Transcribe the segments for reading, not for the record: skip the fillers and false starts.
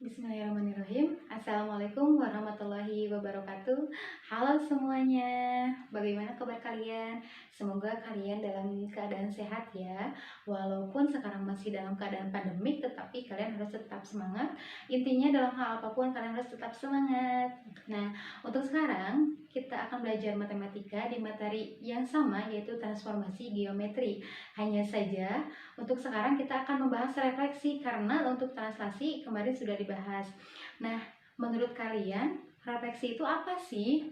Bismillahirrahmanirrahim. Assalamualaikum warahmatullahi wabarakatuh. Halo semuanya, bagaimana kabar kalian? Semoga kalian dalam keadaan sehat ya. Walaupun sekarang masih dalam keadaan pandemik, tetapi kalian harus tetap semangat. Intinya dalam hal apapun kalian harus tetap semangat. Nah, untuk sekarang kita akan belajar matematika di materi yang sama, yaitu transformasi geometri. Hanya saja untuk sekarang kita akan membahas refleksi karena untuk translasi kemarin sudah dibahas. Nah, menurut kalian refleksi itu apa sih?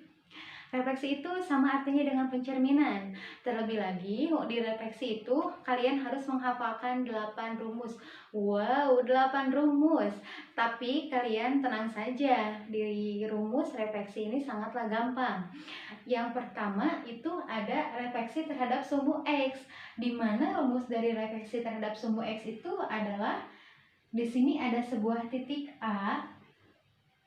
Refleksi itu sama artinya dengan pencerminan. Terlebih lagi, di refleksi itu kalian harus menghafalkan 8 rumus. Wow, 8 rumus. Tapi kalian tenang saja, di rumus refleksi ini sangatlah gampang. Yang pertama itu ada refleksi terhadap sumbu X, di mana rumus dari refleksi terhadap sumbu X itu adalah di sini ada sebuah titik A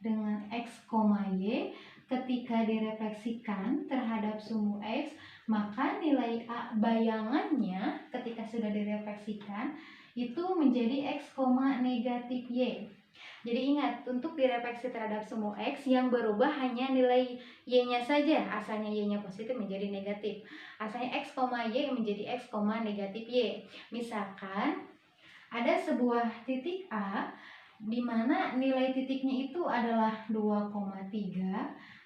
dengan X, Y. Ketika direfleksikan terhadap sumbu X, maka nilai A bayangannya ketika sudah direfleksikan itu menjadi X, negatif Y. Jadi ingat, untuk direfleksi terhadap sumbu X yang berubah hanya nilai Y-nya saja. Asalnya Y-nya positif menjadi negatif. Asalnya X, Y menjadi X, negatif Y. Misalkan ada sebuah titik A di mana nilai titiknya itu adalah 2,3,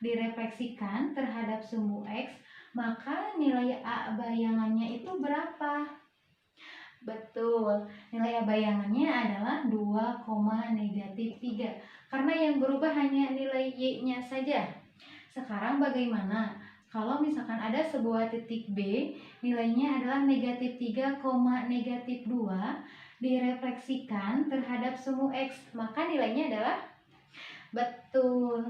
direfleksikan terhadap sumbu X, maka nilai A bayangannya itu berapa? Betul, nilai A bayangannya adalah 2, negatif 3, karena yang berubah hanya nilai Y-nya saja. Sekarang bagaimana kalau misalkan ada sebuah titik B, nilainya adalah negatif 3, negatif 2, direfleksikan terhadap sumbu X, maka nilainya adalah, betul,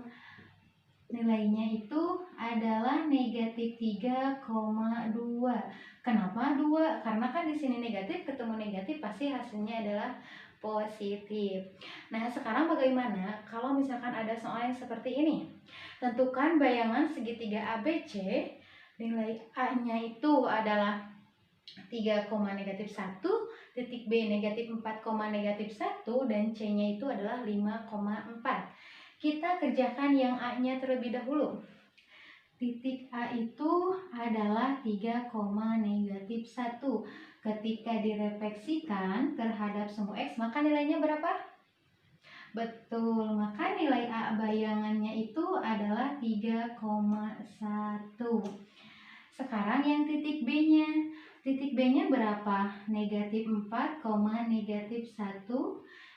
nilainya itu adalah negatif 3,2. Kenapa 2? Karena kan di sini negatif ketemu negatif pasti hasilnya adalah positif. Nah, sekarang bagaimana kalau misalkan ada soal yang seperti ini? Tentukan bayangan segitiga ABC, nilai A-nya itu adalah 3, negatif 1, titik B negatif 4, negatif 1, dan C-nya itu adalah 5,4. Kita kerjakan yang A-nya terlebih dahulu. Titik A itu adalah 3, negatif 1. Ketika direfleksikan terhadap sumbu X, maka nilainya berapa? Betul, maka nilai A bayangannya itu adalah 3,1. Sekarang yang titik B-nya. Titik B-nya berapa? Negatif 4, negatif 1,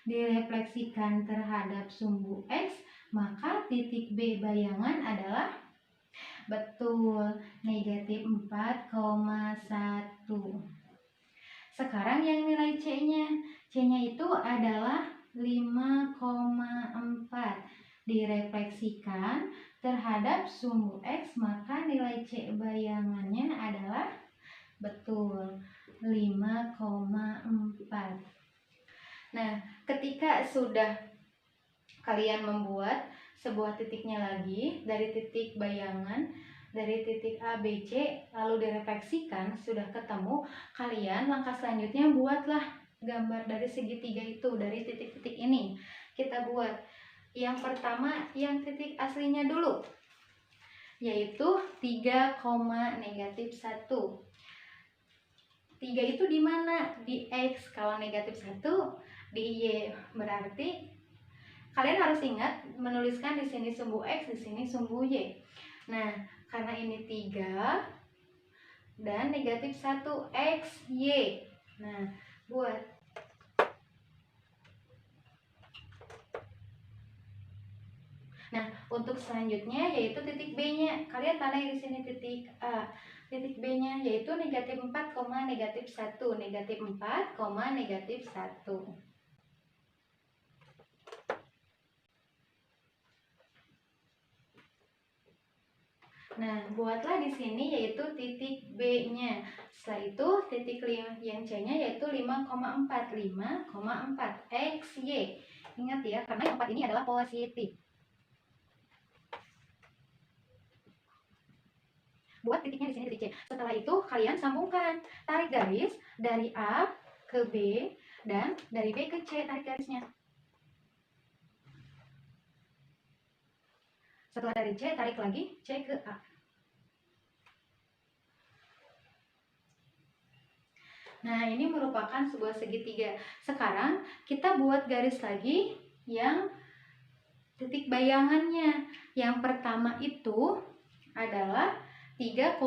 direfleksikan terhadap sumbu X, maka titik B bayangan adalah, betul, negatif 4,1. Sekarang yang nilai C-nya. C-nya itu adalah 5,4. Direfleksikan terhadap sumbu X, maka nilai C bayangannya adalah, betul, 5,4. Nah, ketika sudah kalian membuat sebuah titiknya lagi dari titik bayangan, dari titik A, B, C, lalu direfleksikan, sudah ketemu, kalian langkah selanjutnya buatlah gambar dari segitiga itu, dari titik-titik ini. Kita buat yang pertama, yang titik aslinya dulu, yaitu 3, negatif 1. 3 itu di mana? Di X. Kalau negatif 1 di Y. Berarti kalian harus ingat menuliskan di sini sumbu X, di sini sumbu Y. Nah, karena ini 3 dan negatif 1 X, Y. Nah, buat. Nah, untuk selanjutnya yaitu titik B-nya. Kalian tandai di sini titik A. Titik B-nya yaitu negatif 4, negatif 1. Negatif 4, negatif 1. Nah, buatlah di sini yaitu titik B-nya. Setelah itu titik yang C-nya yaitu 5,4. 5,4 X, Y. Ingat ya, karena yang 4 ini adalah positif. Buat titiknya di sini titik C. Setelah itu kalian sambungkan, tarik garis dari A ke B dan dari B ke C, tarik garisnya. Setelah dari C, tarik lagi C ke A. Nah, ini merupakan sebuah segitiga. Sekarang kita buat garis lagi yang titik bayangannya. Yang pertama itu adalah 3,1.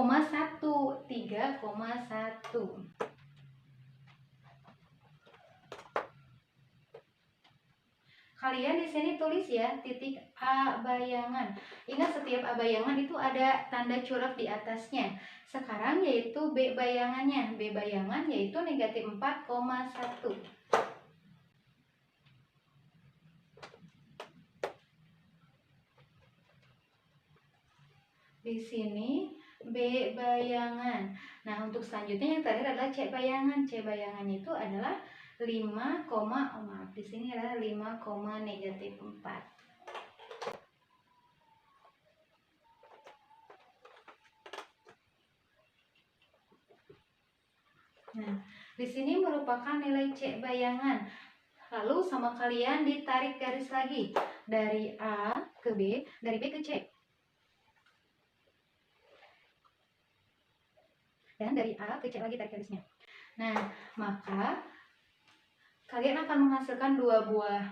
Kalian di sini tulis ya, titik A bayangan. Ingat, setiap A bayangan itu ada tanda curang di atasnya. Sekarang yaitu B bayangannya. B bayangan yaitu negatif 4,1. Di sini B bayangan. Nah, untuk selanjutnya yang terakhir adalah C bayangan. C bayangan itu adalah 5, maaf, di sini adalah 5, negatif 4. Nah, di sini merupakan nilai C bayangan. Lalu sama kalian ditarik garis lagi dari A ke B, dari B ke C. Dan dari A ke C lagi tarik garisnya. Nah, maka kalian akan menghasilkan dua buah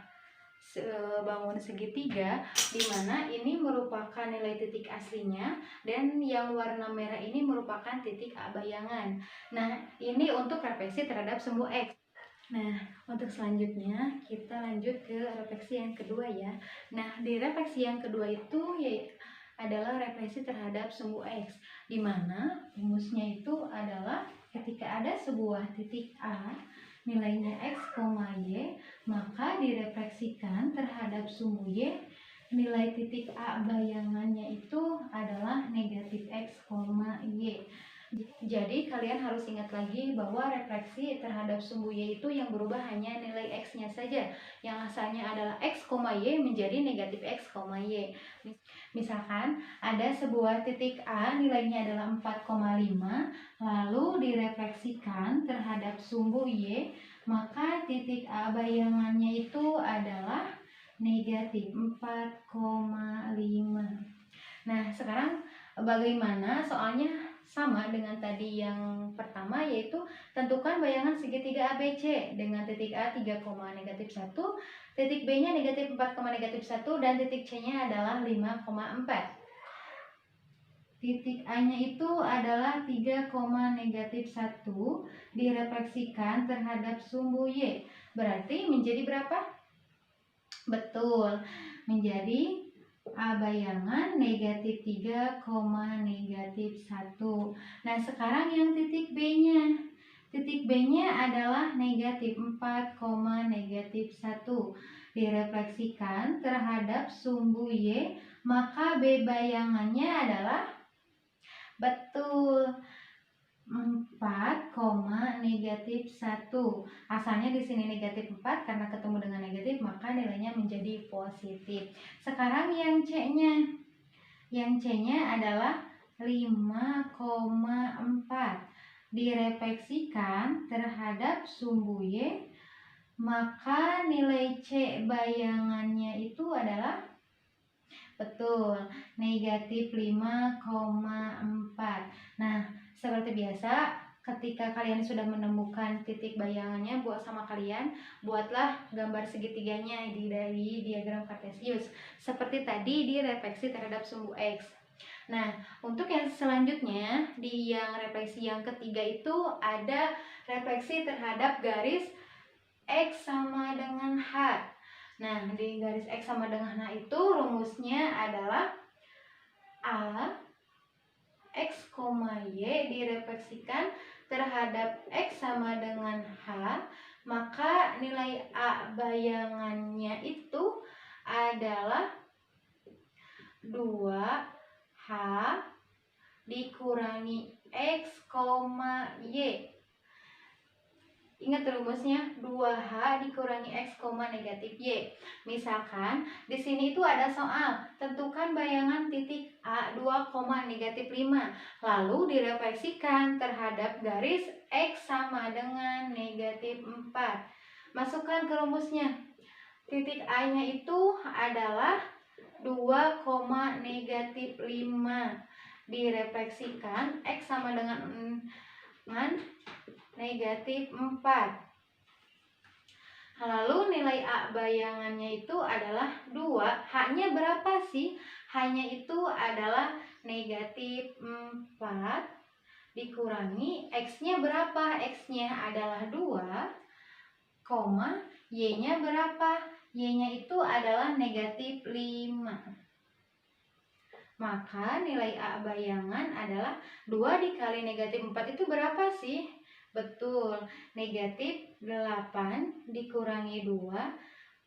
bangun segitiga, di mana ini merupakan nilai titik aslinya dan yang warna merah ini merupakan titik A bayangan. Nah, ini untuk refleksi terhadap sumbu X. Nah, untuk selanjutnya kita lanjut ke refleksi yang kedua ya. Nah, di refleksi yang kedua itu adalah refleksi terhadap sumbu X, di mana rumusnya itu adalah ketika ada sebuah titik A nilainya X, Y, maka direfleksikan terhadap sumbu Y, nilai titik A bayangannya itu adalah negatif X, Y. Jadi kalian harus ingat lagi bahwa refleksi terhadap sumbu Y itu yang berubah hanya nilai X-nya saja. Yang asalnya adalah X, Y menjadi negatif X, Y. Misalkan ada sebuah titik A nilainya adalah 4,5, lalu direfleksikan terhadap sumbu Y, maka titik A bayangannya itu adalah negatif 4,5. Nah, sekarang bagaimana? Soalnya sama dengan tadi yang pertama, yaitu tentukan bayangan segitiga ABC dengan titik A 3, negatif 1, titik B-nya negatif 4, negatif 1, dan titik C-nya adalah 5,4. Titik A-nya itu adalah 3, negatif 1 direfleksikan terhadap sumbu Y. Berarti menjadi berapa? Betul, menjadi A bayangan negatif 3, negatif 1. Nah, sekarang yang titik B-nya. Titik B-nya adalah negatif 4, negatif 1. Direfleksikan terhadap sumbu Y, maka B bayangannya adalah betul 4, negatif 1. Asalnya di sini negatif 4, karena ketemu dengan negatif maka nilainya menjadi positif. Sekarang yang C-nya. Yang C-nya adalah 5,4. Direfleksikan terhadap sumbu Y, maka nilai C bayangannya itu adalah betul negatif 5,4. Nah, seperti biasa, ketika kalian sudah menemukan titik bayangannya, sama kalian buatlah gambar segitiganya dari diagram kartesius. Seperti tadi di refleksi terhadap sumbu X. Nah, untuk yang selanjutnya di yang refleksi yang ketiga itu ada refleksi terhadap garis X sama dengan H. Nah, di garis X sama dengan H itu rumusnya adalah A X, Y direfleksikan terhadap X sama dengan H, maka nilai A bayangannya itu adalah 2H dikurangi X, Y. Ingat rumusnya 2H dikurangi X, negatif Y. Misalkan di sini itu ada soal, tentukan bayangan titik A 2, negatif 5. Lalu direfleksikan terhadap garis X sama dengan negatif 4. Masukkan ke rumusnya. Titik A-nya itu adalah 2,-5 direfleksikan X sama dengan -4. Lalu nilai A bayangannya itu adalah 2. H-nya berapa sih? H-nya itu adalah -4 dikurangi X-nya berapa? X-nya adalah 2, Y-nya berapa? Y-nya itu adalah -5. Maka nilai A bayangan adalah 2 dikali -4 itu berapa sih? Betul, -8 dikurangi 2,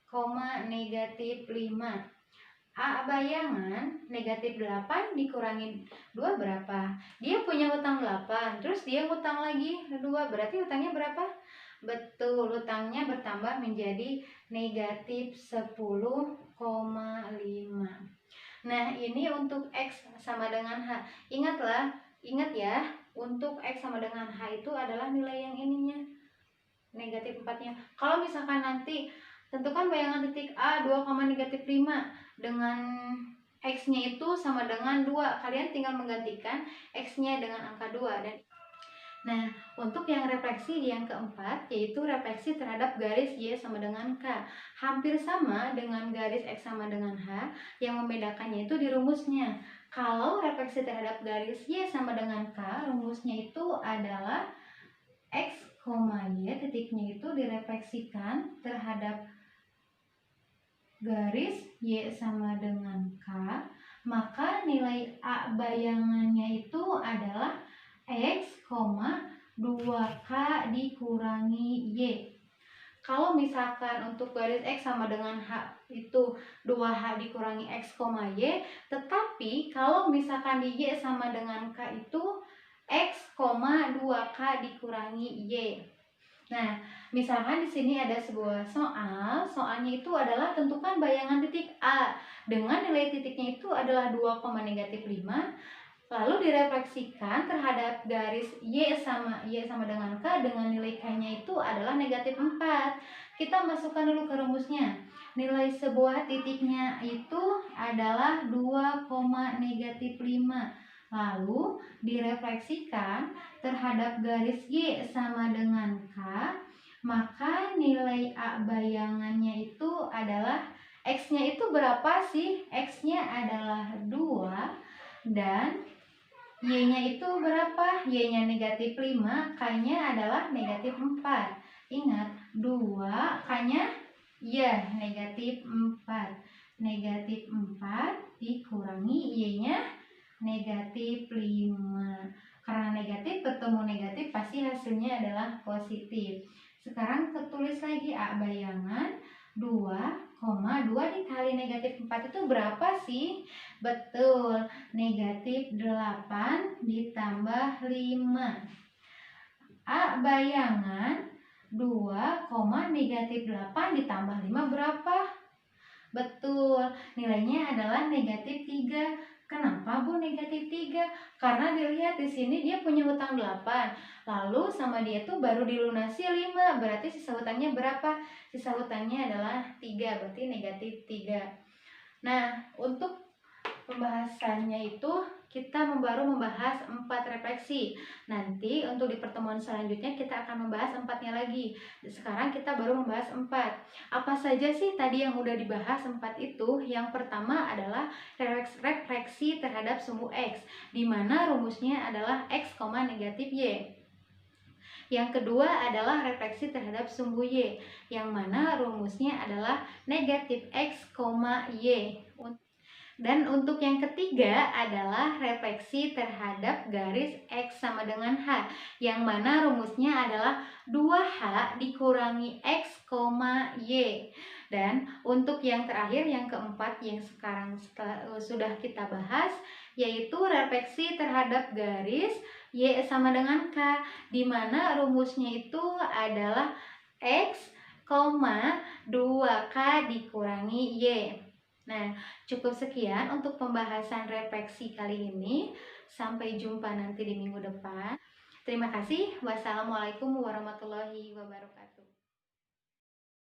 -5. A bayangan -8 dikurangi 2 berapa? Dia punya hutang 8, terus dia hutang lagi 2, berarti hutangnya berapa? Betul, hutangnya bertambah menjadi -10,5. Nah, ini untuk X sama dengan H. Ingat ya, untuk X sama dengan H itu adalah nilai yang ininya, -4-nya. Kalau misalkan nanti tentukan bayangan titik A 2,-5 dengan X-nya itu sama dengan 2. Kalian tinggal menggantikan X-nya dengan angka 2. Nah, untuk yang refleksi yang keempat, yaitu refleksi terhadap garis Y sama dengan K. Hampir sama dengan garis X sama dengan H, yang membedakannya itu di rumusnya. Kalau refleksi terhadap garis Y sama dengan K, rumusnya itu adalah X, Y, titiknya itu direfleksikan terhadap garis Y sama dengan K, maka nilai A bayangannya itu adalah X, 2K dikurangi Y. Kalau misalkan untuk garis X sama dengan H itu 2H dikurangi X, Y, tetapi kalau misalkan di Y sama dengan K itu X, 2K dikurangi Y. Nah, misalkan di sini ada sebuah soalnya itu adalah tentukan bayangan titik A dengan nilai titiknya itu adalah 2,-5, lalu direfleksikan terhadap garis Y sama dengan K dengan nilai K-nya itu adalah -4. Kita masukkan dulu ke rumusnya. Nilai sebuah titiknya itu adalah 2,-5. Lalu direfleksikan terhadap garis Y sama dengan K, maka nilai A bayangannya itu adalah X-nya itu berapa sih? X-nya adalah 2 dan Y-nya itu berapa? Y-nya -5, K-nya adalah -4. Ingat, 2, K-nya ya -4. -4 dikurangi Y-nya -5. Karena negatif bertemu negatif pasti hasilnya adalah positif. Sekarang tulis lagi A bayangan 2 dikali -4 itu berapa sih? Betul, -8 ditambah 5. A bayangan 2, -8 ditambah 5 berapa? Betul, nilainya adalah -3. Kenapa Bu -3? Karena dilihat di sini dia punya hutang 8. Lalu sama dia tuh baru dilunasi 5. Berarti sisa hutangnya berapa? Sisa hutangnya adalah 3, berarti -3. Nah, untuk pembahasannya itu kita baru membahas 4 refleksi. Nanti untuk di pertemuan selanjutnya kita akan membahas 4-nya lagi. Sekarang kita baru membahas 4. Apa saja sih tadi yang udah dibahas 4 itu? Yang pertama adalah refleksi terhadap sumbu X, di mana rumusnya adalah X, -Y. Yang kedua adalah refleksi terhadap sumbu Y, yang mana rumusnya adalah -X, Y. Dan untuk yang ketiga adalah refleksi terhadap garis X sama dengan H, yang mana rumusnya adalah 2H dikurangi X, Y. Dan untuk yang terakhir, yang keempat yang sekarang sudah kita bahas, yaitu refleksi terhadap garis Y sama dengan K, di mana rumusnya itu adalah X, 2K dikurangi Y. Nah, cukup sekian untuk pembahasan refleksi kali ini. Sampai jumpa nanti di minggu depan. Terima kasih. Wassalamualaikum warahmatullahi wabarakatuh.